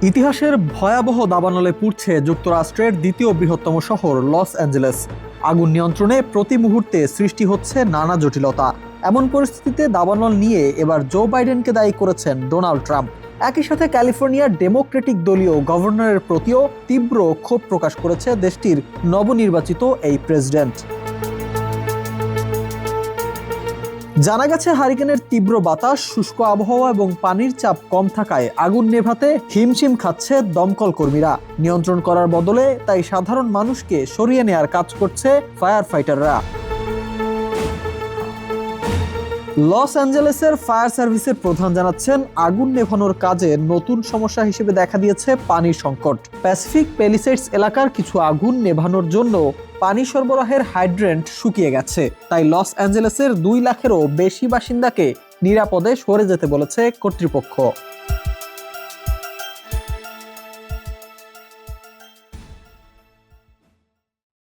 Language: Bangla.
ইতিহাসের ভয়াবহ দাবানলে পুড়ছে যুক্তরাষ্ট্রের দ্বিতীয় বৃহত্তম শহর লস অ্যাঞ্জেলেস। আগুন নিয়ন্ত্রণে প্রতি মুহূর্তে সৃষ্টি হচ্ছে নানা জটিলতা। এমন পরিস্থিতিতে দাবানল নিয়ে এবার জো বাইডেনকে দায়ী করেছেন ডোনাল্ড ট্রাম্প। একই সাথে ক্যালিফোর্নিয়ার ডেমোক্রেটিক দলীয় গভর্নরের প্রতিও তীব্র ক্ষোভ প্রকাশ করেছে দেশটির নবনির্বাচিত এই প্রেসিডেন্ট। জানা গেছে, হারিকেনের তীব্র বাতাস, শুষ্ক আবহাওয়া এবং পানির চাপ কম থাকায় আগুন নেভাতে হিমশিম খাচ্ছে দমকল কর্মীরা। নিয়ন্ত্রণ করার বদলে তাই সাধারণ মানুষকে সরিয়ে নেয়ার কাজ করছে ফায়ার ফাইটাররা। লস অ্যাঞ্জেলেসের ফায়ার সার্ভিসের প্রধান জানাচ্ছেন, আগুন নেভানোর কাজে নতুন সমস্যা হিসেবে দেখা দিয়েছে পানির সংকট। প্যাসিফিক প্যালিসেডস এলাকার কিছু আগুন নেভানোর জন্য পানি সরবরাহের হাইড্রেন্ট শুকিয়ে গেছে। তাই লস অ্যাঞ্জেলেসের 2 লাখেরও বেশি বাসিন্দাকে নিরাপদে সরে যেতে বলেছে কর্তৃপক্ষ।